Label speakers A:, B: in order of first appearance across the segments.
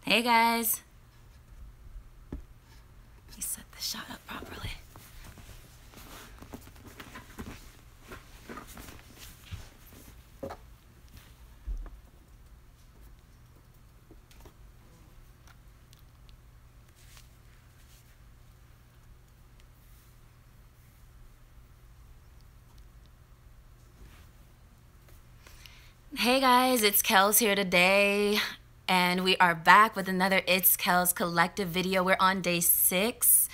A: Hey guys. Let me set the shot up properly. Hey guys, it's Kells here today, and we are back with another It's Kells Collective video. We're on day 6.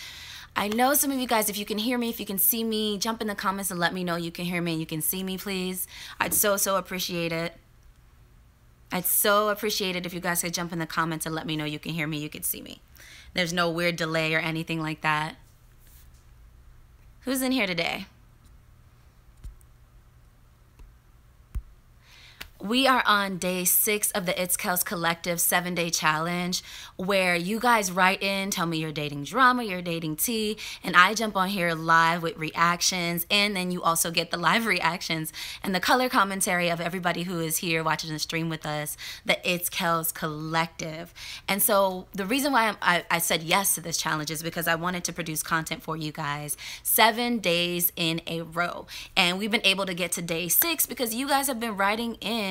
A: I know some of you guys, if you can hear me, if you can see me, jump in the comments and let me know you can hear me and you can see me, please. I'd so appreciate it. I'd so appreciate it if you guys could jump in the comments and let me know you can hear me, you can see me. There's no weird delay or anything like that. Who's in here today? We are on day 6 of the It's Kells Collective 7-day challenge, where you guys write in, tell me you're dating drama, you're dating tea, and I jump on here live with reactions, and then you also get the live reactions and the color commentary of everybody who is here watching the stream with us, the It's Kells Collective. And so the reason why I said yes to this challenge is because I wanted to produce content for you guys 7 days in a row. And we've been able to get to day 6 because you guys have been writing in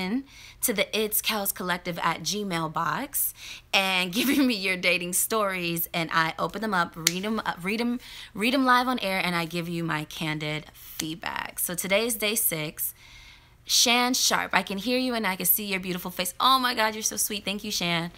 A: to the itskellscollective@gmail box and giving me your dating stories, and I open them up, read them live on air, and I give you my candid feedback. So today's day 6. Shan Sharp, I can hear you and I can see your beautiful face. Oh my God, you're so sweet. Thank you, Shan.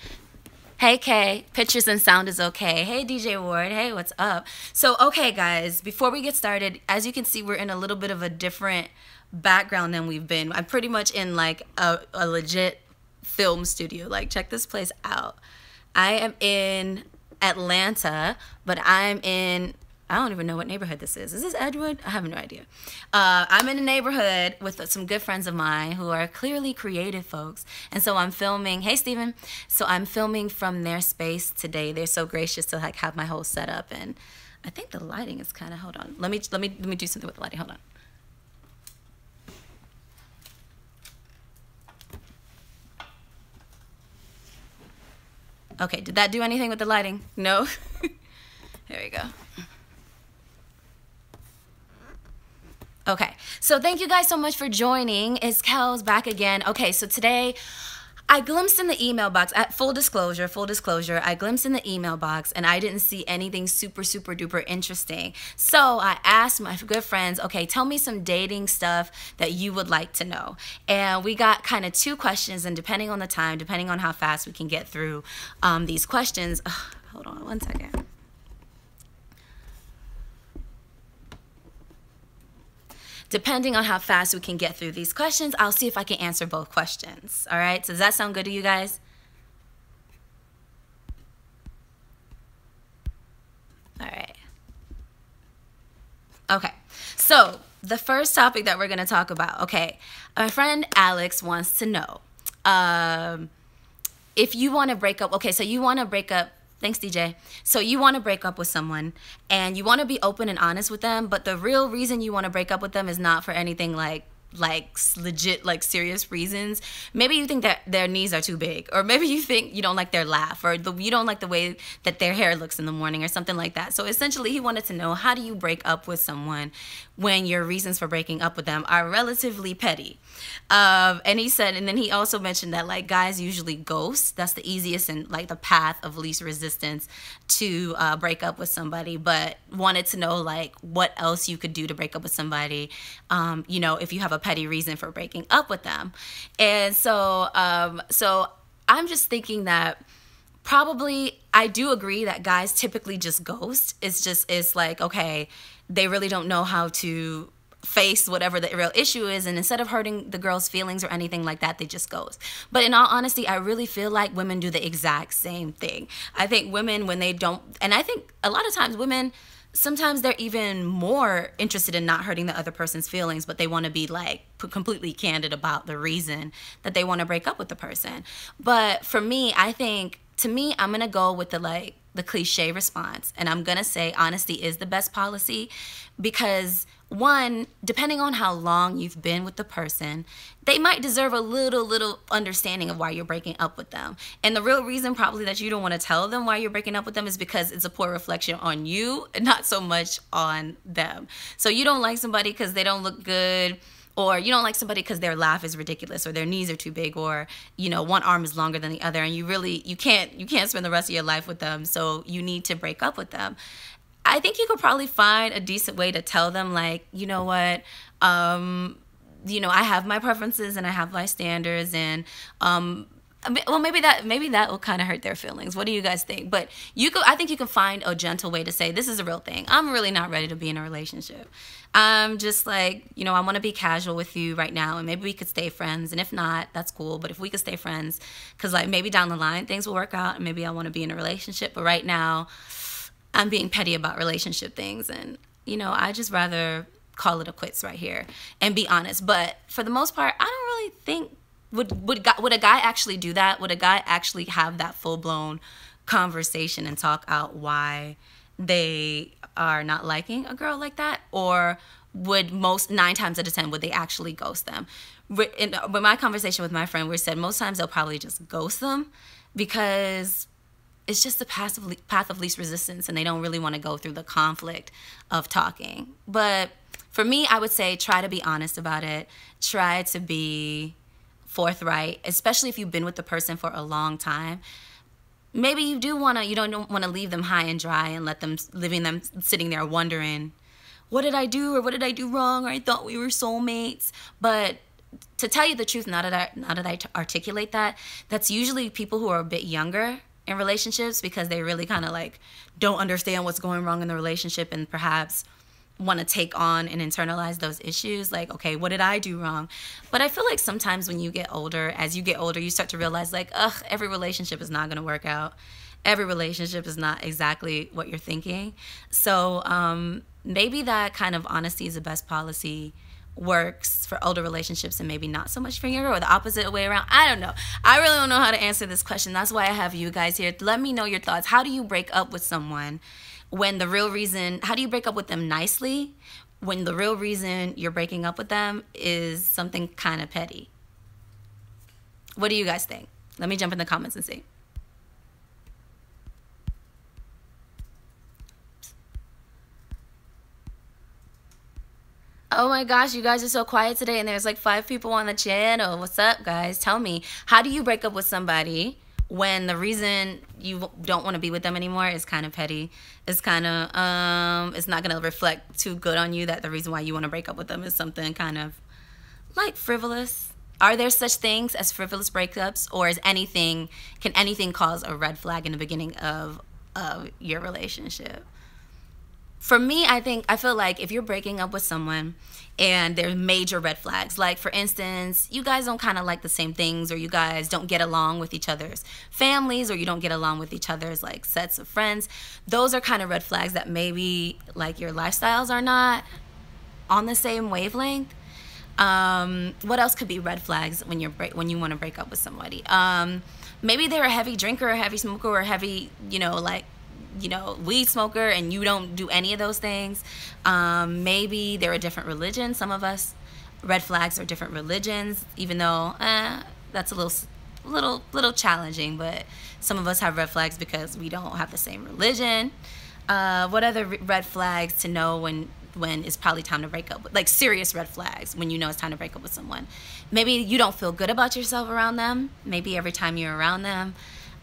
A: Hey Kay, pictures and sound is okay. Hey DJ Ward, hey, what's up? So okay guys, before we get started, as you can see, we're in a little bit of a different background than we've been. I'm pretty much in like a legit film studio. Like, check this place out. I am in Atlanta, but I'm in, I don't even know what neighborhood this is. Is this Edgewood? I have no idea. I'm in a neighborhood with some good friends of mine who are clearly creative folks. And so I'm filming, hey Steven. So I'm filming from their space today. They're so gracious to like have my whole setup, and I think the lighting is kind of, hold on. Let me do something with the lighting, hold on. Okay, did that do anything with the lighting? No? There we go. Okay, so thank you guys so much for joining. It's Kells back again. Okay, so today I glimpsed in the email box, at full disclosure, I glimpsed in the email box and I didn't see anything super duper interesting. So I asked my good friends, okay, tell me some dating stuff that you would like to know. And we got kind of 2 questions, and depending on the time, depending on how fast we can get through these questions, hold on one second. Depending on how fast we can get through these questions, I'll see if I can answer both questions. All right, so does that sound good to you guys? All right. Okay, so the first topic that we're gonna talk about, okay, my friend Alex wants to know, if you wanna break up, okay, so you wanna break up, thanks, DJ. So you want to break up with someone and you want to be open and honest with them, but the real reason you want to break up with them is not for anything like legit, like serious reasons. Maybe you think that their knees are too big, or maybe you think you don't like their laugh, or you don't like the way that their hair looks in the morning, or something like that. So essentially he wanted to know, how do you break up with someone when your reasons for breaking up with them are relatively petty? And he said, and then he also mentioned that like guys usually ghost. That's the easiest and like the path of least resistance to break up with somebody, but wanted to know like what else you could do to break up with somebody, you know, if you have a petty reason for breaking up with them. And so so I'm just thinking that probably, I do agree that guys typically just ghost. It's like, okay, they really don't know how to face whatever the real issue is, and instead of hurting the girl's feelings or anything like that, they just ghost. But in all honesty, I really feel like women do the exact same thing. I think women, when they don't, and I think a lot of times women, sometimes they're even more interested in not hurting the other person's feelings, but they want to be like completely candid about the reason that they want to break up with the person. But for me, I think, to me, I'm gonna go with the cliche response, and I'm gonna say honesty is the best policy, because one, depending on how long you've been with the person, they might deserve a little understanding of why you're breaking up with them. And the real reason probably that you don't want to tell them why you're breaking up with them is because it's a poor reflection on you and not so much on them. So you don't like somebody because they don't look good, or you don't like somebody because their laugh is ridiculous, or their knees are too big, or, you know, one arm is longer than the other, and you can't spend the rest of your life with them, so you need to break up with them. I think you could probably find a decent way to tell them, like, you know what, you know, I have my preferences and I have my standards, and well, maybe that will kind of hurt their feelings. What do you guys think? But I think you can find a gentle way to say, this is a real thing. I'm really not ready to be in a relationship. I'm just like, you know, I want to be casual with you right now, and maybe we could stay friends. And if not, that's cool. But if we could stay friends, because like maybe down the line things will work out, and maybe I want to be in a relationship. But right now, I'm being petty about relationship things, and, you know, I just rather call it a quits right here and be honest. But for the most part, I don't really think, would a guy actually do that? Would a guy actually have that full-blown conversation and talk out why they are not liking a girl like that? Or would 9 times out of 10, would they actually ghost them? In my conversation with my friend, we said most times they'll probably just ghost them, because it's just the path of least resistance, and they don't really want to go through the conflict of talking. But for me, I would say try to be honest about it. Try to be forthright, especially if you've been with the person for a long time. Maybe you don't want to leave them high and dry and leaving them sitting there wondering, what did I do, or what did I do wrong, or I thought we were soulmates. But to tell you the truth, now that I articulate that, that's usually people who are a bit younger in relationships, because they really kind of like don't understand what's going wrong in the relationship, and perhaps want to take on and internalize those issues, like, okay, what did I do wrong? But I feel like sometimes when you get older, as you get older, you start to realize, like, every relationship is not going to work out. Every relationship is not exactly what you're thinking. So maybe that kind of honesty is the best policy, works for older relationships and maybe not so much for younger, or the opposite way around. I don't know. I really don't know how to answer this question. That's why I have you guys here. Let me know your thoughts. How do you break up with someone when the real reason, how do you break up with them nicely when the real reason you're breaking up with them is something kind of petty? What do you guys think? Let me jump in the comments and see. Oh my gosh, you guys are so quiet today, and there's like 5 people on the channel. What's up, guys? Tell me, how do you break up with somebody when the reason you don't want to be with them anymore is kind of petty? It's kind of, it's not going to reflect too good on you that the reason why you want to break up with them is something kind of like frivolous. Are there such things as frivolous breakups, or can anything cause a red flag in the beginning of your relationship? For me, I feel like if you're breaking up with someone and there's major red flags, like for instance, you guys don't kind of like the same things, or you guys don't get along with each other's families, or you don't get along with each other's like sets of friends, those are kind of red flags that maybe like your lifestyles are not on the same wavelength. What else could be red flags when you want to break up with somebody? Maybe they're a heavy drinker, a heavy smoker, or a heavy, weed smoker, and you don't do any of those things. Maybe they're a different religion. Some of us, red flags are different religions, even though that's a little challenging, but some of us have red flags because we don't have the same religion. What other red flags to know when it's probably time to break up? Like serious red flags when you know it's time to break up with someone. Maybe you don't feel good about yourself around them. Maybe every time you're around them,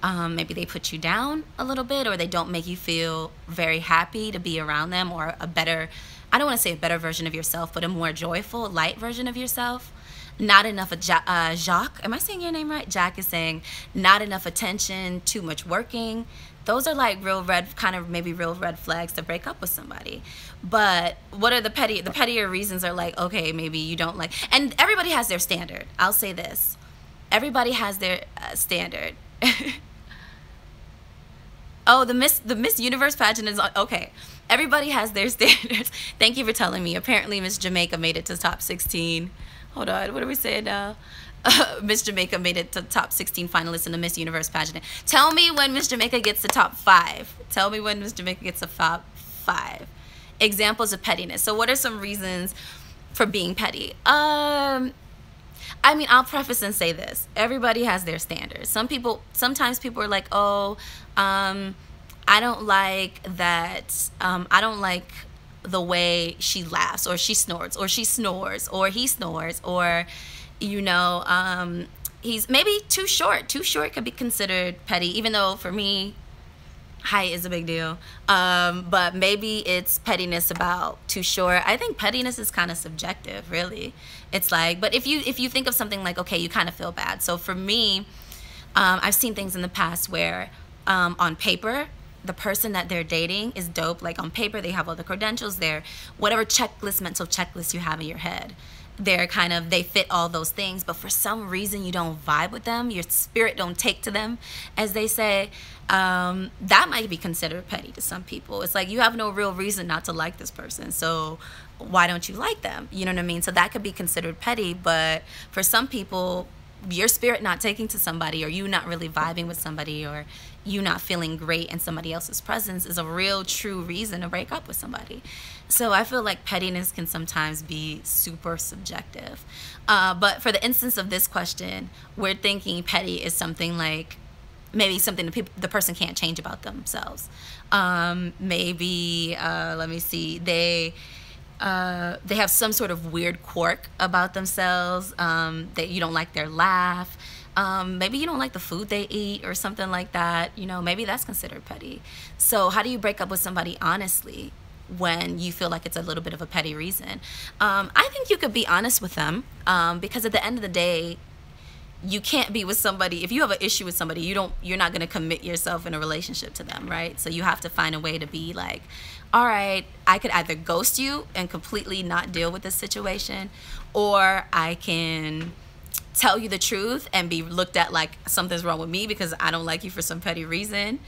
A: maybe they put you down a little bit, or they don't make you feel very happy to be around them, or a better, I don't want to say a better version of yourself, but a more joyful, light version of yourself. Not enough, Jacques, am I saying your name right? Jack is saying not enough attention, too much working. Those are like real red flags to break up with somebody. But what are the pettier reasons are like, okay, maybe you don't like, and everybody has their standard. I'll say this. Everybody has their standard. Oh, the Miss Universe pageant is on. Okay. Everybody has their standards. Thank you for telling me. Apparently, Miss Jamaica made it to top 16. Hold on. What are we saying now? Miss Jamaica made it to top 16 finalists in the Miss Universe pageant. Tell me when Miss Jamaica gets to top 5. Tell me when Miss Jamaica gets to top 5. examples of pettiness. So what are some reasons for being petty? I mean, I'll preface and say this. Everybody has their standards. Sometimes people are like, oh, I don't like that. I don't like the way she laughs, or she snores, or he snores, or, he's maybe too short. Too short could be considered petty, even though for me, height is a big deal. But maybe it's pettiness about too short. I think pettiness is kind of subjective, really. It's like, but if you think of something like, okay, you kind of feel bad. So for me, I've seen things in the past where on paper, the person that they're dating is dope. Like on paper, they have all the credentials there, whatever mental checklist you have in your head. They fit all those things, but for some reason you don't vibe with them, your spirit don't take to them, as they say. That might be considered petty to some people. It's like, you have no real reason not to like this person, so why don't you like them? You know what I mean? So that could be considered petty, but for some people, your spirit not taking to somebody, or you not really vibing with somebody, or you not feeling great in somebody else's presence is a real true reason to break up with somebody. So I feel like pettiness can sometimes be super subjective. But for the instance of this question, we're thinking petty is something like maybe something the person can't change about themselves. Maybe, let me see, they have some sort of weird quirk about themselves, that you don't like their laugh. Maybe you don't like the food they eat or something like that. Maybe that's considered petty. So how do you break up with somebody honestly when you feel like it's a little bit of a petty reason? I think you could be honest with them, because at the end of the day, you can't be with somebody if you have an issue with somebody. You're not going to commit yourself in a relationship to them, right? So you have to find a way to be like, all right, I could either ghost you and completely not deal with this situation, or I can tell you the truth and be looked at like something's wrong with me because I don't like you for some petty reason.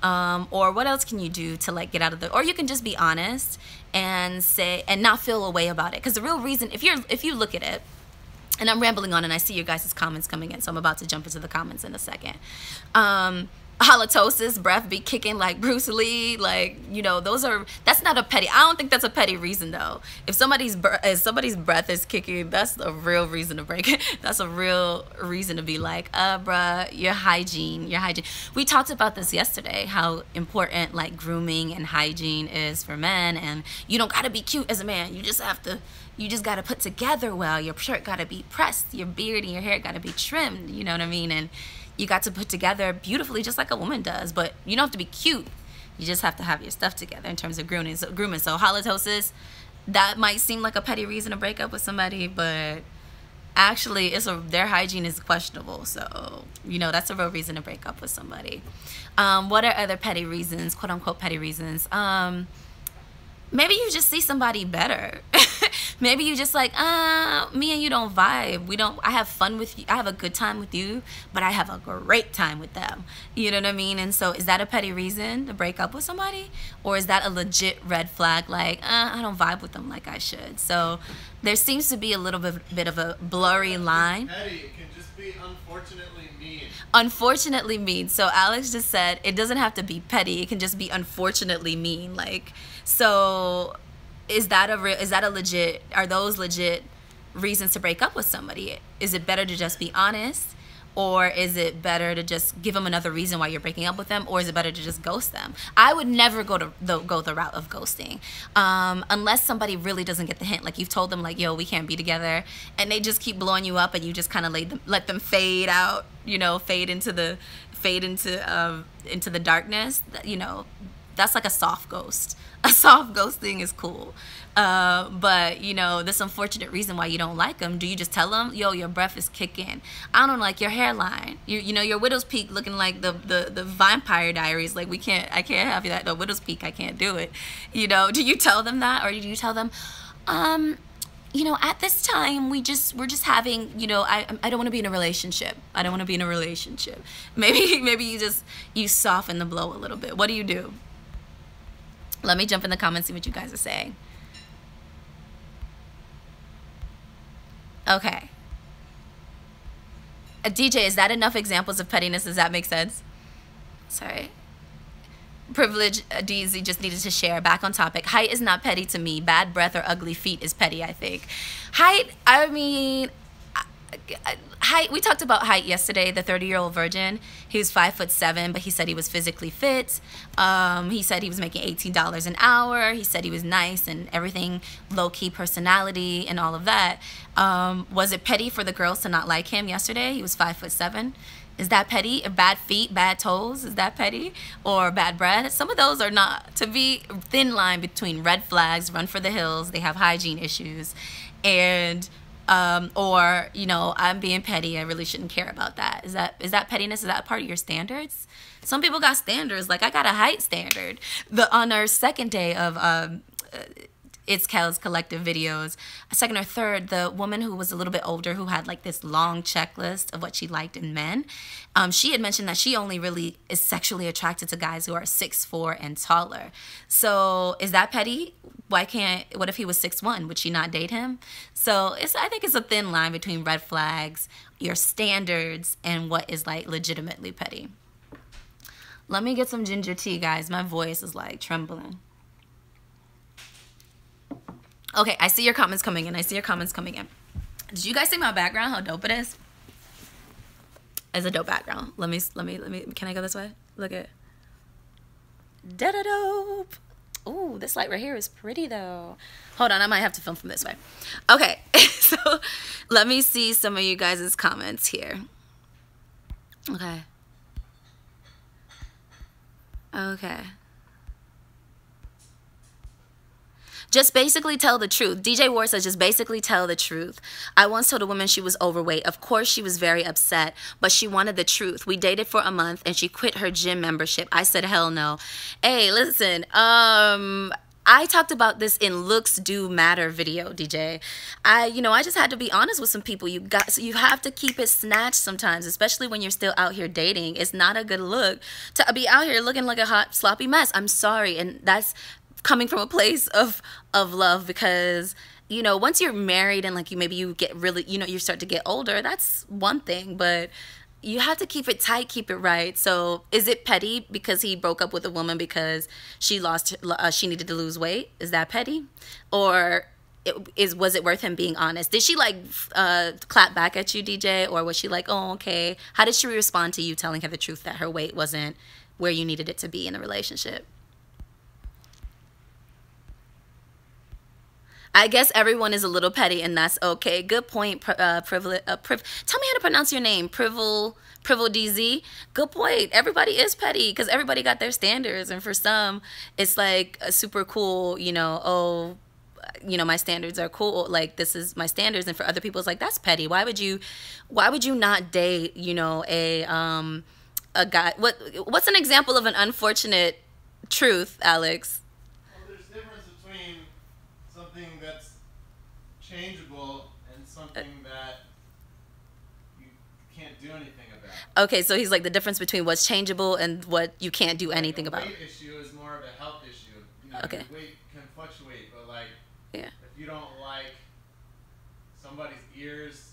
A: Or what else can you do to like get out of the, or you can just be honest and say, and not feel a way about it. Because the real reason, if you look at it, and I'm rambling on and I see your guys' comments coming in, so I'm about to jump into the comments in a second. Halitosis, breath be kicking like Bruce Lee, like, that's not a petty, I don't think that's a petty reason though. If somebody's breath is kicking, that's a real reason to break it. That's a real reason to be like, bruh, your hygiene. We talked about this yesterday, how important like grooming and hygiene is for men, and you don't gotta be cute as a man, you just gotta put together well, your shirt gotta be pressed, your beard and your hair gotta be trimmed, you know what I mean? And you got to put together beautifully just like a woman does, but you don't have to be cute. You just have to have your stuff together in terms of grooming. So halitosis, that might seem like a petty reason to break up with somebody, but actually their hygiene is questionable. So, that's a real reason to break up with somebody. What are other petty reasons, quote unquote petty reasons? Maybe you just see somebody better. Maybe you just like, me and you don't vibe. I have fun with you. I have a good time with you, but I have a great time with them. You know what I mean? And so is that a petty reason to break up with somebody? Or is that a legit red flag? Like, I don't vibe with them like I should. So there seems to be a little bit of a blurry line.
B: Petty, it can just be unfortunately mean.
A: Unfortunately mean. So Alex just said it doesn't have to be petty. It can just be unfortunately mean. Like, so are those legit reasons to break up with somebody? Is it better to just be honest, or is it better to just give them another reason why you're breaking up with them, or is it better to just ghost them? I would never go the route of ghosting, unless somebody really doesn't get the hint. Like you've told them like, yo, we can't be together, and they just keep blowing you up, and you just kind of let them fade out, fade into the darkness. That's like a soft ghost. A soft ghosting is cool. But this unfortunate reason why you don't like them, do you just tell them, yo, your breath is kicking, I don't like your hairline, your widow's peak looking like the Vampire Diaries, like I can't have that, the widow's peak, I can't do it. Do you tell them that, or do you tell them, at this time we're just having, I don't want to be in a relationship. Maybe you soften the blow a little bit. What do you do? Let me jump in the comments, see what you guys are saying. Okay. DJ, is that enough examples of pettiness? Does that make sense? Sorry. Privilege DZ just needed to share. Back on topic. Height is not petty to me. Bad breath or ugly feet is petty, I think. Height, I mean, height, we talked about height yesterday. The 30-year-old virgin, he was 5'7", but he said he was physically fit. He said he was making $18 an hour. He said he was nice and everything, low-key personality and all of that. Was it petty for the girls to not like him yesterday? He was 5'7". Is that petty? Or bad feet, bad toes, is that petty? Or bad breath? Some of those are not. To be thin line between red flags, run for the hills, they have hygiene issues, and or, you know, I'm being petty, I really shouldn't care about that. Is that pettiness? Is that part of your standards? Some people got standards. Like, I got a height standard. On our second day of It's Kells Collective videos, a second or third, the woman who was a little bit older, who had like this long checklist of what she liked in men, she had mentioned that she only really is sexually attracted to guys who are 6'4" and taller. So is that petty? What if he was 6'1"? Would she not date him? So I think it's a thin line between red flags, your standards, and what is like legitimately petty. Let me get some ginger tea, guys. My voice is like trembling. Okay, I see your comments coming in. Did you guys see my background? How dope it is? It's a dope background. Let me. Can I go this way? Look at. Da-da-dope. Ooh, this light right here is pretty though. Hold on, I might have to film from this way. Okay, so let me see some of you guys' comments here. Okay. Just basically tell the truth. DJ Ward says, just basically tell the truth. I once told a woman she was overweight. Of course, she was very upset, but she wanted the truth. We dated for a month, and she quit her gym membership. I said, hell no. Hey, listen, I talked about this in Looks Do Matter video, DJ. I just had to be honest with some people. You have to keep it snatched sometimes, especially when you're still out here dating. It's not a good look to be out here looking like a hot, sloppy mess. I'm sorry, and that's coming from a place of love, because once you're married and like maybe you get really, you start to get older, that's one thing, but you have to keep it tight, keep it right. So is it petty because he broke up with a woman because she needed to lose weight? Is that petty? Or was it worth him being honest? Did she like clap back at you, DJ? Or was she like, oh, okay? How did she respond to you telling her the truth that her weight wasn't where you needed it to be in the relationship? I guess everyone is a little petty, and that's okay. Good point, tell me how to pronounce your name. Privel DZ. Good point. Everybody is petty because everybody got their standards, and for some, it's like a super cool, my standards are cool. Like, this is my standards, and for other people, it's like, that's petty. Why would you not date, a guy? What's an example of an unfortunate truth, Alex?
B: Something that's changeable and something that you can't do anything about.
A: Okay, so he's like the difference between what's changeable and what you can't do anything about.
B: The weight issue is more of a health issue.
A: Okay.
B: Your weight can fluctuate, but like,
A: yeah,
B: if you don't like somebody's ears,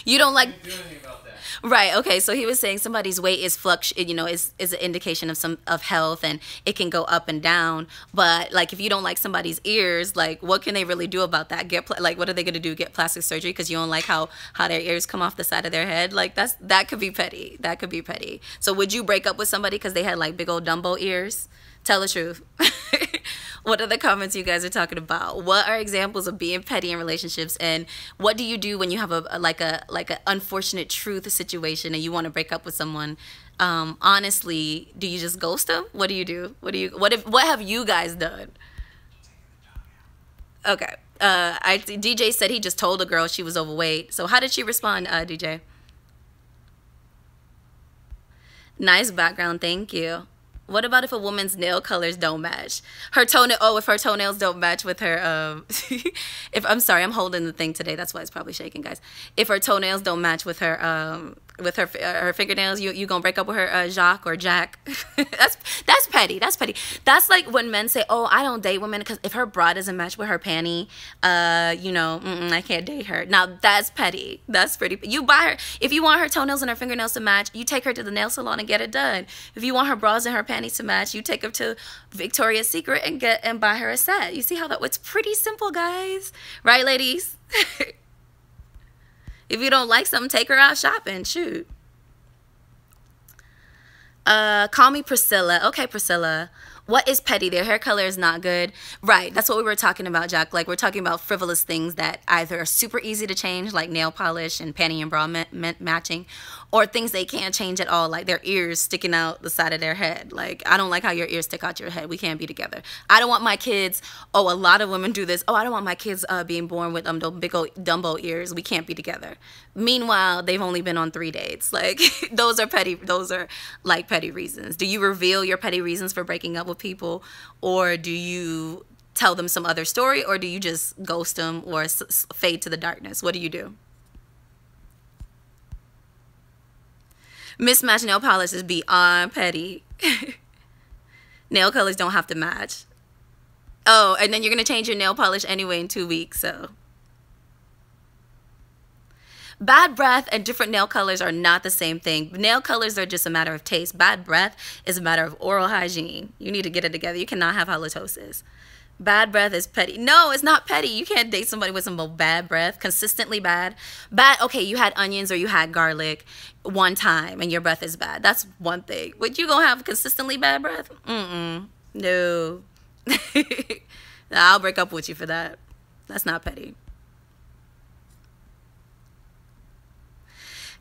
A: you don't like.
B: You can't do anything about that.
A: Right. Okay. So he was saying somebody's weight is is an indication of health, and it can go up and down. But like, if you don't like somebody's ears, like, what can they really do about that? What are they going to do? Get plastic surgery because you don't like how their ears come off the side of their head? Like, that could be petty. That could be petty. So would you break up with somebody because they had like big old Dumbo ears? Tell the truth. What are the comments you guys are talking about? What are examples of being petty in relationships? And what do you do when you have a unfortunate truth situation and you want to break up with someone? Honestly, do you just ghost them? What do you do? What have you guys done? Okay. DJ said he just told a girl she was overweight. So how did she respond, DJ? Nice background. Thank you. What about if a woman's nail colors don't match? If her toenails don't match with her, I'm sorry, I'm holding the thing today. That's why it's probably shaking, guys. If her toenails don't match with her with her fingernails, you gonna break up with her, Jacques or Jack. That's petty. That's petty. That's like when men say, oh, I don't date women because if her bra doesn't match with her panty, you know, I can't date her. Now that's petty. That's pretty. You buy her, if you want her toenails and her fingernails to match, you take her to the nail salon and get it done. If you want her bras and her panties to match, you take her to Victoria's Secret and buy her a set. You see how that, it's pretty simple, guys, right, ladies? If you don't like something, take her out shopping. Shoot. Call me Priscilla. Okay, Priscilla. What is petty? Their hair color is not good. Right. That's what we were talking about, Jack. Like, we're talking about frivolous things that either are super easy to change, like nail polish and panty and bra matching, or things they can't change at all, like their ears sticking out the side of their head. Like, I don't like how your ears stick out your head. We can't be together. I don't want my kids, oh, a lot of women do this. Oh, I don't want my kids being born with big old Dumbo ears. We can't be together. Meanwhile, they've only been on 3 dates. Like, those are petty. Those are like petty reasons. Do you reveal your petty reasons for breaking up with people, or do you tell them some other story, or do you just ghost them or fade to the darkness? What do you do? Mismatched nail polish is beyond petty. Nail colors don't have to match. Oh, and then you're gonna change your nail polish anyway in 2 weeks, so. Bad breath and different nail colors are not the same thing. Nail colors are just a matter of taste. Bad breath is a matter of oral hygiene. You need to get it together. You cannot have halitosis. Bad breath is petty. No, it's not petty. You can't date somebody with some bad breath, consistently bad. Bad, okay, you had onions or you had garlic one time and your breath is bad. That's one thing. But you gonna have consistently bad breath? No. I'll break up with you for that. That's not petty.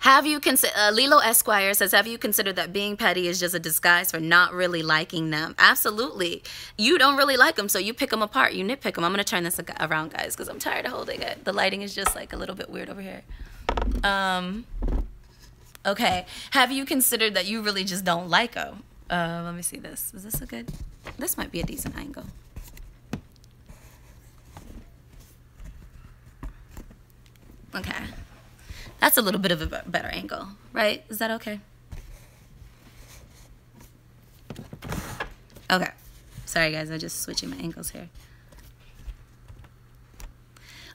A: Have you considered, Lilo Esquire says, have you considered that being petty is just a disguise for not really liking them? Absolutely. You don't really like them, so you pick them apart. You nitpick them. I'm going to turn this around, guys, because I'm tired of holding it. The lighting is just like a little bit weird over here. Okay. Have you considered that you really just don't like them? Let me see this. Is this a good? This might be a decent angle. Okay. That's a little bit of a better angle, right? Is that okay? Okay. Sorry, guys. I'm just switching my angles here.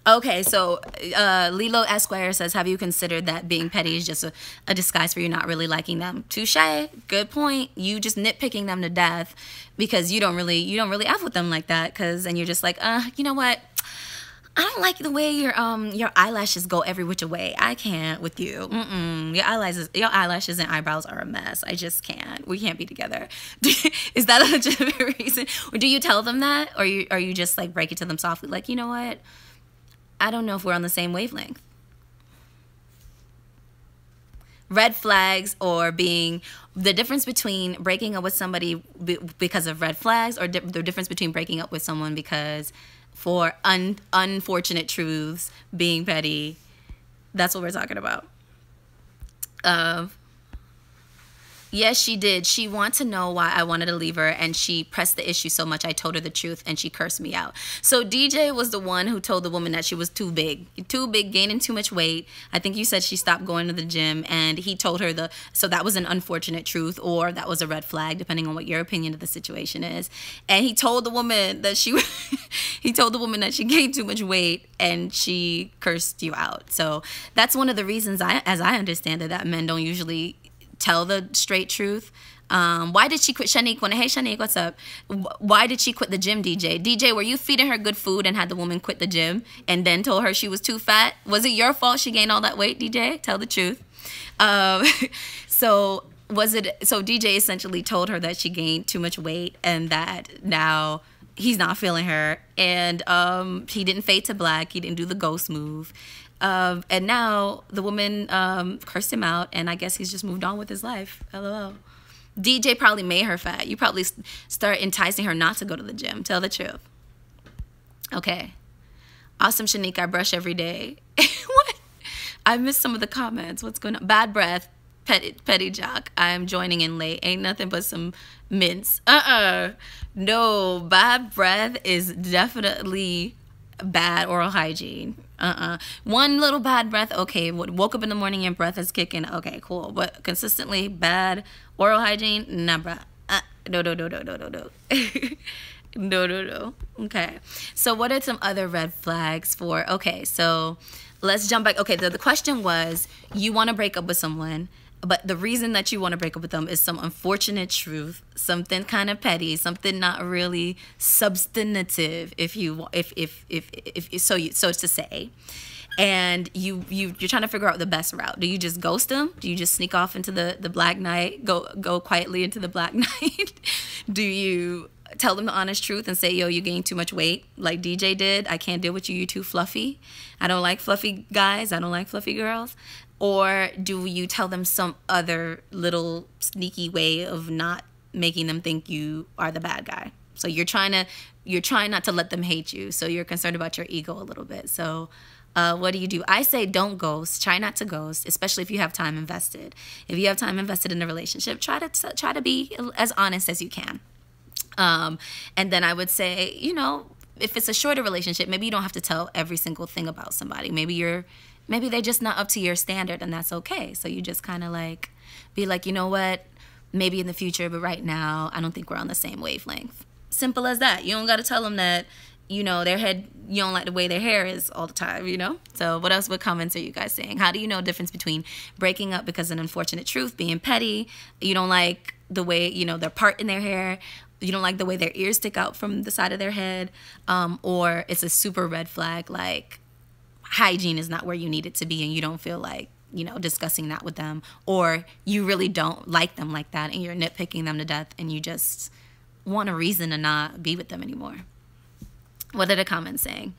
A: Okay, so Lilo Esquire says, have you considered that being petty is just a disguise for you not really liking them? Touche. Good point. You just nitpicking them to death because you don't really F with them like that, and you're just like, you know what? I don't like the way your eyelashes go every which way. I can't with you. Your eyelashes and eyebrows are a mess. I just can't. We can't be together. Is that a legitimate reason? Or do you tell them that? Or are you just like break it to them softly? Like, you know what? I don't know if we're on the same wavelength. Red flags or being the difference between breaking up with somebody because of red flags, or the difference between breaking up with someone because for unfortunate truths, being petty. That's what we're talking about. Yes, she did. She wanted to know why I wanted to leave her, and she pressed the issue so much I told her the truth, and she cursed me out. So DJ was the one who told the woman that she was too big, gaining too much weight. I think you said she stopped going to the gym, and he told her so that was an unfortunate truth, or that was a red flag, depending on what your opinion of the situation is. And he told the woman that she gained too much weight, and she cursed you out. So that's one of the reasons, as I understand it, that men don't usually tell the straight truth. Why did she quit? Shanique, hey Shanique, what's up? Why did she quit the gym, DJ? DJ, were you feeding her good food and had the woman quit the gym and then told her she was too fat? Was it your fault she gained all that weight, DJ? Tell the truth. So DJ essentially told her that she gained too much weight and that now he's not feeling her, and he didn't fade to black. He didn't do the ghost move. And now the woman cursed him out, and I guess he's just moved on with his life. LOL. DJ probably made her fat. You probably start enticing her not to go to the gym. Tell the truth. Okay. Awesome, Shanique. I brush every day. What? I missed some of the comments. What's going on? Bad breath. Petty jock. I'm joining in late. Ain't nothing but some mints. No. Bad breath is definitely bad oral hygiene. One little bad breath, okay. Woke up in the morning and breath is kicking, okay, cool. But consistently bad oral hygiene, nah, bruh. No. No. Okay. So what are some other red flags for, okay, so let's jump back. Okay, the question was, you want to break up with someone, but the reason that you want to break up with them is some unfortunate truth, something kind of petty, something not really substantive, so to say. And you're trying to figure out the best route. Do you just ghost them? Do you just sneak off into the black night? Go quietly into the black night? Do you tell them the honest truth and say, yo, you gained too much weight, like DJ did? I can't deal with you. You're too fluffy. I don't like fluffy guys. I don't like fluffy girls. Or do you tell them some other little sneaky way of not making them think you are the bad guy? So you're trying not to let them hate you. So you're concerned about your ego a little bit. So what do? I say don't ghost. Try not to ghost, especially if you have time invested. If you have time invested in a relationship, try to be as honest as you can. And then I would say, you know, if it's a shorter relationship, maybe you don't have to tell every single thing about somebody. Maybe they're just not up to your standard, and that's okay. So you just kind of like be like, you know what, maybe in the future, but right now I don't think we're on the same wavelength. Simple as that. You don't got to tell them that, you know, you don't like the way their hair is all the time, you know? So what comments are you guys saying? How do you know the difference between breaking up because of an unfortunate truth, being petty, you don't like the way, you know, they're parting their hair, you don't like the way their ears stick out from the side of their head, or it's a super red flag, like hygiene is not where you need it to be and you don't feel like, you know, discussing that with them, or you really don't like them like that and you're nitpicking them to death and you just want a reason to not be with them anymore. What are the comments saying?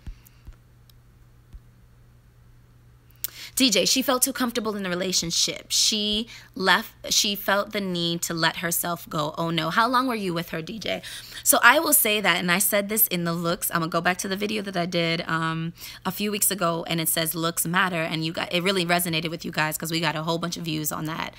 A: DJ, she felt too comfortable in the relationship. She felt the need to let herself go. Oh no. How long were you with her, DJ? So I will say that, and I said this in the looks. I'm gonna go back to the video that I did a few weeks ago, and it says looks matter, and it really resonated with you guys because we got a whole bunch of views on that.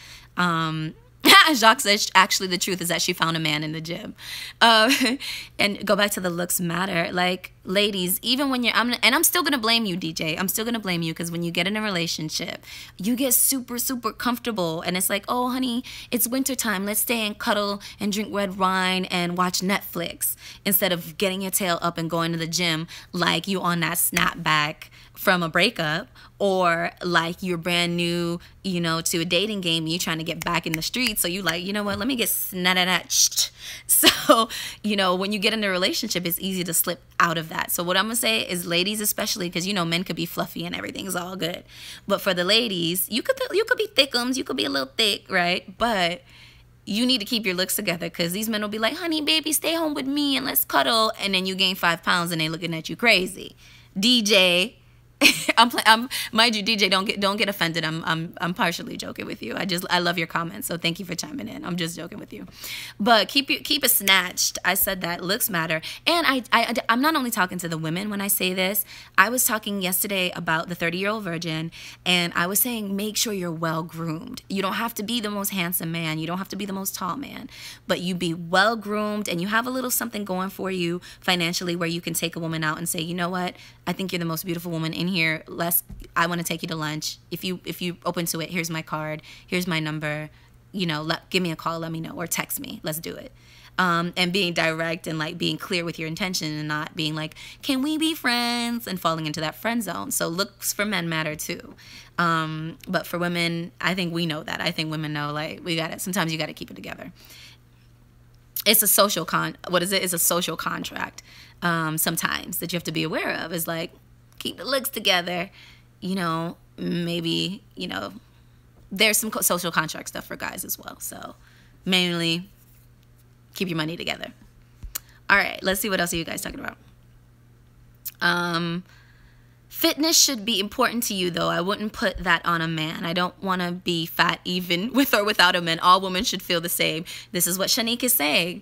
A: Jacques says, actually, the truth is that she found a man in the gym. And go back to the looks matter. Like, ladies, even when I'm still going to blame you, DJ. I'm still going to blame you because when you get in a relationship, you get super, super comfortable. And it's like, oh, honey, it's wintertime. Let's stay and cuddle and drink red wine and watch Netflix instead of getting your tail up and going to the gym like you on that snapback from a breakup, or like you're brand new, you know, to a dating game and you're trying to get back in the streets. So you like, you know what, let me get snatched. So, you know, when you get in a relationship, it's easy to slip out of that. So what I'm going to say is, ladies especially, because, you know, men could be fluffy and everything's all good. But for the ladies, you could be thickums, you could be a little thick, right? But you need to keep your looks together because these men will be like, honey, baby, stay home with me and let's cuddle. And then you gain 5 pounds and they looking at you crazy. DJ, mind you, DJ, don't get offended. I'm partially joking with you. I love your comments, so thank you for chiming in. I'm just joking with you, but keep it snatched. I said that looks matter, and I'm not only talking to the women when I say this. I was talking yesterday about the 30-year-old virgin, and I was saying make sure you're well groomed. You don't have to be the most handsome man. You don't have to be the most tall man, but you be well groomed and you have a little something going for you financially where you can take a woman out and say, you know what, I think you're the most beautiful woman in here. I want to take you to lunch. If you open to it, here's my card. Here's my number. You know, give me a call. Let me know, or text me. Let's do it. And being direct and like being clear with your intention and not being like, can we be friends, and falling into that friend zone. So looks for men matter too. But for women, I think we know that. I think women know, like, sometimes you got to keep it together. It's a social It's a social contract. Sometimes that you have to be aware of is like, keep the looks together, you know, maybe, you know, there's some social contract stuff for guys as well. So mainly keep your money together. All right, let's see what else are you guys talking about. Fitness should be important to you, though. I wouldn't put that on a man. I don't want to be fat even with or without a man. All women should feel the same. This is what Shanique is saying.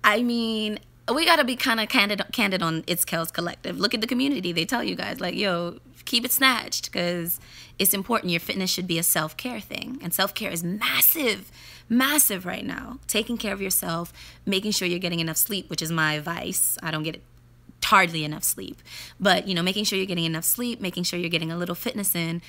A: I mean, we got to be kind of candid on It's Kells Collective. Look at the community. They tell you guys, like, yo, keep it snatched because it's important. Your fitness should be a self-care thing. And self-care is massive, massive right now. Taking care of yourself, making sure you're getting enough sleep, which is my advice. I don't get it hardly enough sleep. But, you know, making sure you're getting enough sleep, making sure you're getting a little fitness in,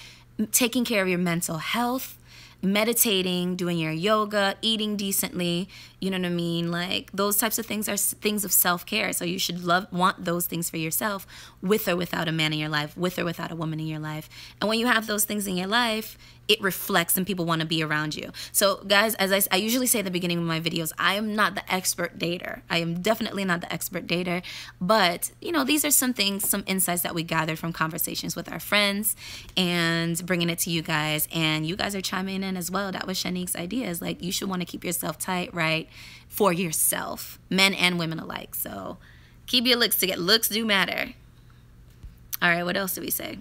A: taking care of your mental health, meditating, doing your yoga, eating decently, you know what I mean? Like, those types of things are things of self-care. So you should want those things for yourself, with or without a man in your life, with or without a woman in your life. And when you have those things in your life, it reflects and people want to be around you. So guys, as I usually say at the beginning of my videos, I am not the expert dater. I am definitely not the expert dater. But, you know, these are some things, some insights that we gathered from conversations with our friends and bringing it to you guys. And you guys are chiming in as well. That was Shanique's ideas. Like, you should want to keep yourself tight, right? For yourself, men and women alike. So keep your looks together. Looks do matter. All right, what else do we say?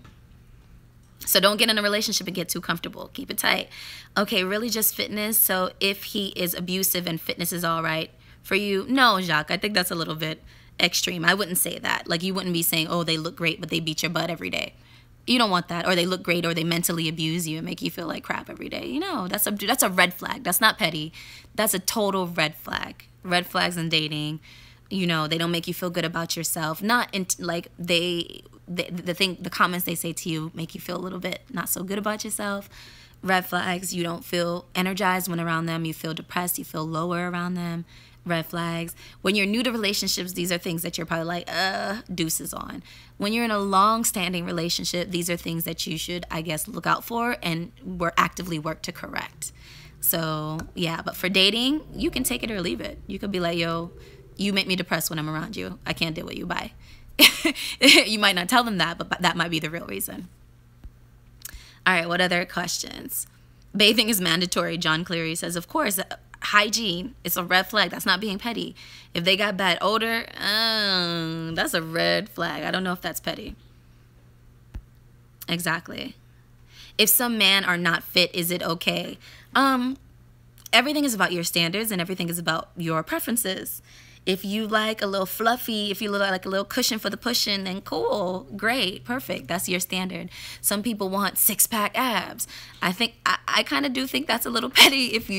A: So don't get in a relationship and get too comfortable. Keep it tight. Okay, really just fitness. So if he is abusive and fitness is all right for you, no, Jacques, I think that's a little bit extreme. I wouldn't say that. Like, you wouldn't be saying, oh, they look great, but they beat your butt every day. You don't want that. Or they look great, or they mentally abuse you and make you feel like crap every day. You know, that's a red flag. That's not petty. That's a total red flag. Red flags in dating. You know, they don't make you feel good about yourself. Not in, like, the comments they say to you make you feel a little bit not so good about yourself. Red flags. You don't feel energized when around them. You feel depressed. You feel lower around them. Red flags. When you're new to relationships, these are things that you're probably like, deuces on. When you're in a long-standing relationship, these are things that you should, I guess, look out for and actively work to correct. So, yeah, but for dating, you can take it or leave it. You could be like, yo, you make me depressed when I'm around you. I can't deal with you. Bye. You might not tell them that, but that might be the real reason. All right, what other questions? Bathing is mandatory. John Cleary says, of course. Hygiene, it's a red flag. That's not being petty. If they got bad odor, that's a red flag. I don't know if that's petty. Exactly. If some men are not fit, is it okay? Everything is about your standards and everything is about your preferences. If you like a little fluffy, if you like a little cushion for the pushing, then cool, great, perfect. That's your standard. Some people want six-pack abs. I kind of do think that's a little petty if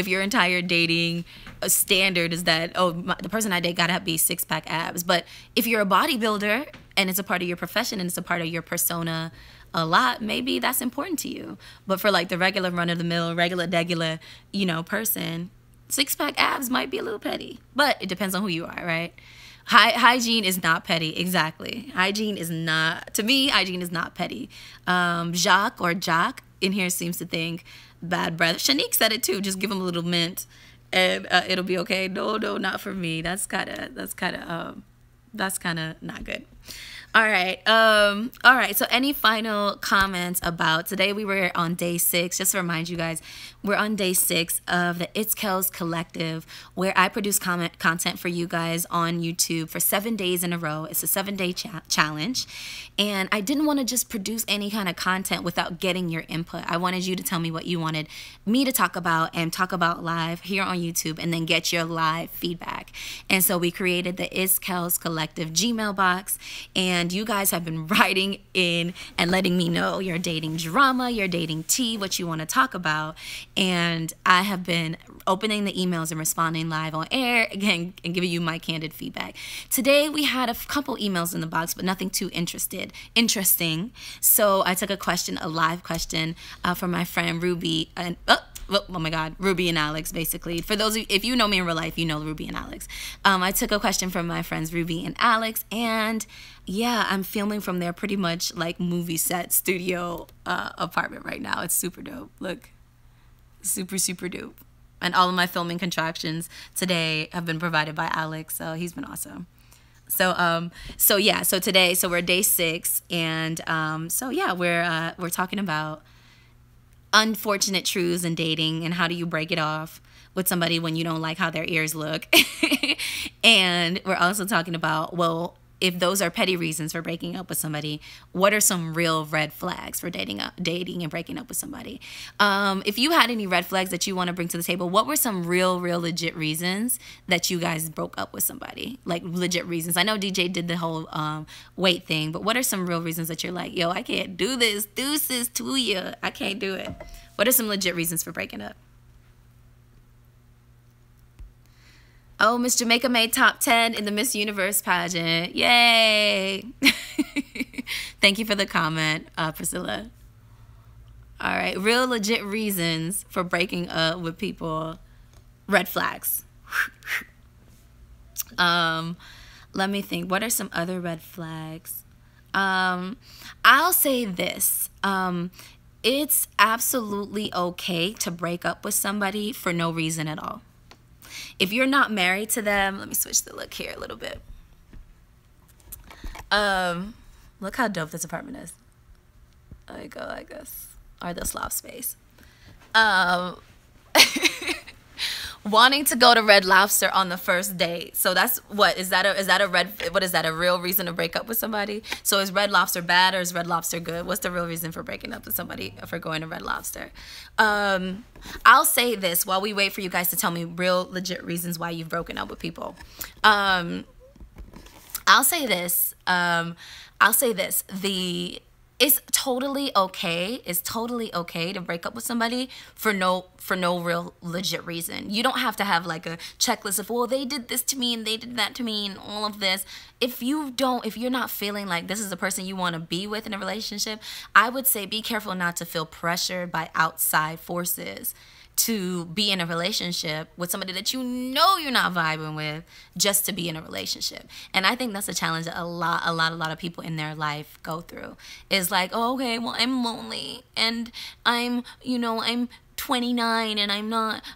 A: your entire dating standard is that, the person I date gotta be six-pack abs. But if you're a bodybuilder and it's a part of your profession and it's a part of your persona a lot, maybe that's important to you. But for like the regular run-of-the-mill, regular, you know, person, six-pack abs might be a little petty, but it depends on who you are, right? Hygiene is not petty. Exactly. Hygiene is not petty. Jacques or Jock in here seems to think bad breath. Shanique said it too. Just give him a little mint and it'll be okay. No, not for me. That's kind of not good. All right. So any final comments about today? We were on day 6. Just to remind you guys, we're on day 6 of the It's Kells Collective, where I produce content for you guys on YouTube for 7 days in a row. It's a 7-day challenge. And I didn't want to just produce any kind of content without getting your input. I wanted you to tell me what you wanted me to talk about and talk about live here on YouTube, and then get your live feedback. And so we created the It's Kells Collective Gmail box, and you guys have been writing in and letting me know your dating drama, your dating tea, what you want to talk about. And I have been opening the emails and responding live on air again and giving you my candid feedback. Today we had a couple emails in the box, but nothing too interesting. So I took a live question from my friend Ruby and oh my God, Ruby and Alex, basically. For those of you, if you know me in real life, you know Ruby and Alex. I took a question from my friends Ruby and Alex, and yeah, I'm filming from their pretty much like movie set studio apartment right now. It's super dope. Look, super dope. And all of my filming contractions today have been provided by Alex, so he's been awesome. So today, we're day 6, and we're talking about unfortunate truths in dating and how do you break it off with somebody when you don't like how their ears look. And we're also talking about, well, if those are petty reasons for breaking up with somebody, what are some real red flags for dating and breaking up with somebody? If you had any red flags that you want to bring to the table, what were some real legit reasons that you guys broke up with somebody? Like legit reasons. I know DJ did the whole weight thing, but what are some real reasons that you're like, yo, I can't do this, deuces to you, I can't do it? What are some legit reasons for breaking up? Oh, Miss Jamaica made top 10 in the Miss Universe pageant. Yay. Thank you for the comment, Priscilla. All right. Real legit reasons for breaking up with people. Red flags. Let me think. What are some other red flags? I'll say this. It's absolutely okay to break up with somebody for no reason at all. If you're not married to them, let me switch the look here a little bit. Look how dope this apartment is. There you go, I guess. Or this loft space. Wanting to go to Red Lobster on the first date. So that's what is that a real reason to break up with somebody? So is Red Lobster bad or is Red Lobster good? What's the real reason for breaking up with somebody for going to Red Lobster? I'll say this while we wait for you guys to tell me real legit reasons why you've broken up with people. I'll say this. It's totally okay. It's totally okay to break up with somebody for no real legit reason. You don't have to have like a checklist of, well, they did this to me and they did that to me and all of this. If you're not feeling like this is the person you want to be with in a relationship, I would say be careful not to feel pressured by outside forces to be in a relationship with somebody that you know you're not vibing with just to be in a relationship. And I think that's a challenge that a lot of people in their life go through. Is like, oh, okay, well, I'm lonely and I'm 29 and I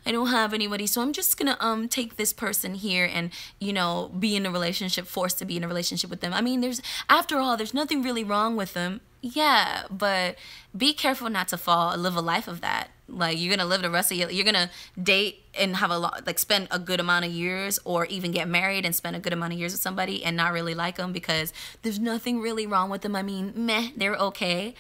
A: don't have anybody, so I'm just gonna take this person here and be in a relationship, forced to be in a relationship with them. I mean, after all, there's nothing really wrong with them. Yeah, but be careful not to live a life of that. Like, you're gonna live the rest of you're gonna date and have spend a good amount of years, or even get married and spend a good amount of years with somebody and not really like them because there's nothing really wrong with them. I mean, they're okay.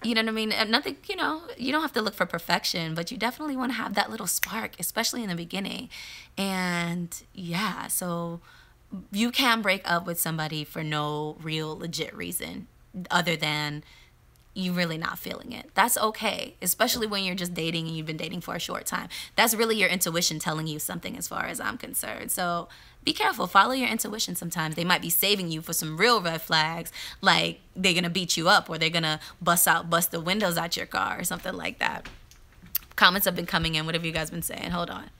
A: You know what I mean? Nothing, you don't have to look for perfection, but you definitely want to have that little spark, especially in the beginning. And yeah, so you can break up with somebody for no real legit reason other than you really not feeling it. That's okay, especially when you're just dating and you've been dating for a short time. That's really your intuition telling you something as far as I'm concerned. So be careful. Follow your intuition sometimes. They might be saving you for some real red flags, like they're going to beat you up or they're going to bust the windows out your car or something like that. Comments have been coming in. What have you guys been saying? Hold on.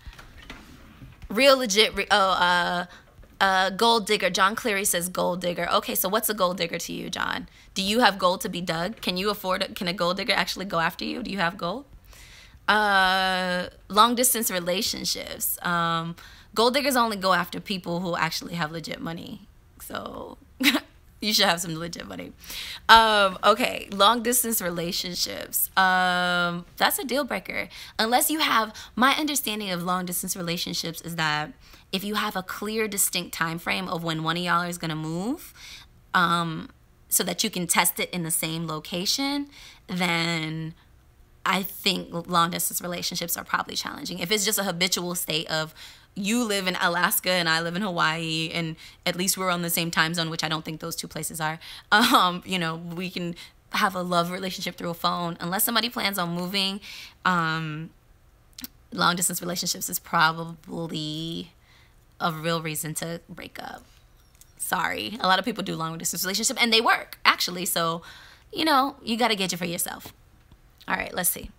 A: Real legit. Gold digger. John Cleary says gold digger. Okay, so what's a gold digger to you, John? Do you have gold to be dug? Can you afford it? Can a gold digger actually go after you? Do you have gold? Long distance relationships. Gold diggers only go after people who actually have legit money. So you should have some legit money. Okay, long distance relationships. That's a deal breaker. Unless you have, my understanding of long distance relationships is that if you have a clear, distinct time frame of when one of y'all is gonna move, so that you can test it in the same location, then I think long distance relationships are probably challenging. If it's just a habitual state of you live in Alaska and I live in Hawaii and at least we're on the same time zone, which I don't think those two places are, we can have a love relationship through a phone. Unless somebody plans on moving, long distance relationships is probably a real reason to break up. Sorry. A lot of people do long distance relationships and they work, actually. So, you got to gauge it for yourself. All right, let's see.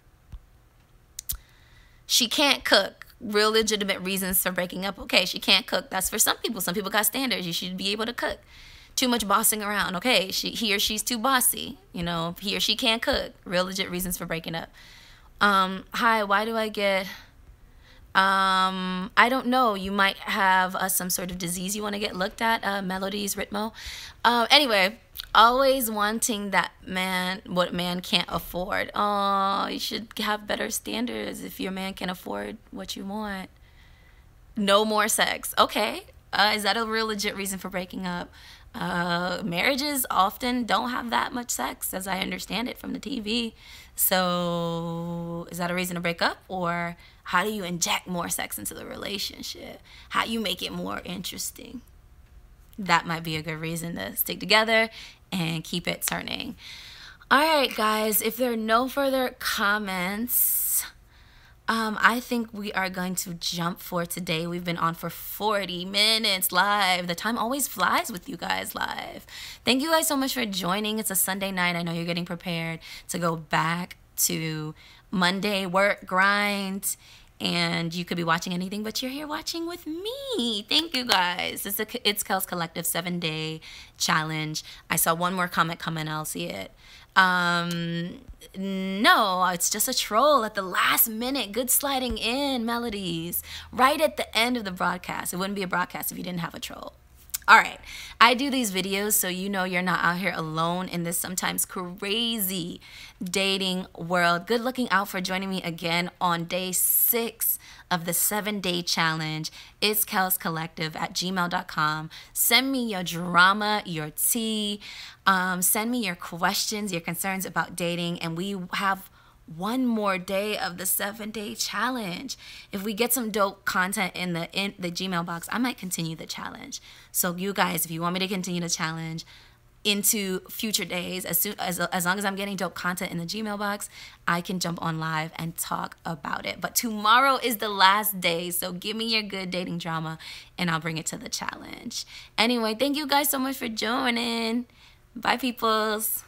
A: She can't cook. Real legitimate reasons for breaking up. Okay, she can't cook. That's for some people. Some people got standards. You should be able to cook. Too much bossing around. Okay, he or she's too bossy. He or she can't cook. Real legit reasons for breaking up. Hi, why do I get... I don't know. You might have some sort of disease you want to get looked at. Melodies, Ritmo. Anyway, always wanting what man can't afford. Oh, you should have better standards if your man can afford what you want. No more sex. Okay. Is that a real legit reason for breaking up? Marriages often don't have that much sex, as I understand it from the TV. So is that a reason to break up? Or how do you inject more sex into the relationship? How do you make it more interesting? That might be a good reason to stick together and keep it turning. All right, guys, if there are no further comments, I think we are going to jump for today. We've been on for 40 minutes live. The time always flies with you guys live. Thank you guys so much for joining. It's a Sunday night. I know you're getting prepared to go back to Monday work grind. And you could be watching anything, but you're here watching with me. Thank you guys. It's Kells Collective 7-day challenge. I saw one more comment come in. I'll see it. No, it's just a troll at the last minute. Good sliding in melodies right at the end of the broadcast. It wouldn't be a broadcast if you didn't have a troll. All right, I do these videos so you know you're not out here alone in this sometimes crazy dating world. Good looking out for joining me again on day 6 of the 7-day challenge. It's Kells Collective at gmail.com. Send me your drama, your tea. Send me your questions, your concerns about dating, and we have one more day of the 7-day challenge. If we get some dope content in the Gmail box, I might continue the challenge. So you guys, if you want me to continue the challenge into future days, as long as I'm getting dope content in the Gmail box, I can jump on live and talk about it. But tomorrow is the last day, so give me your good dating drama and I'll bring it to the challenge. Anyway, thank you guys so much for joining. Bye, peoples.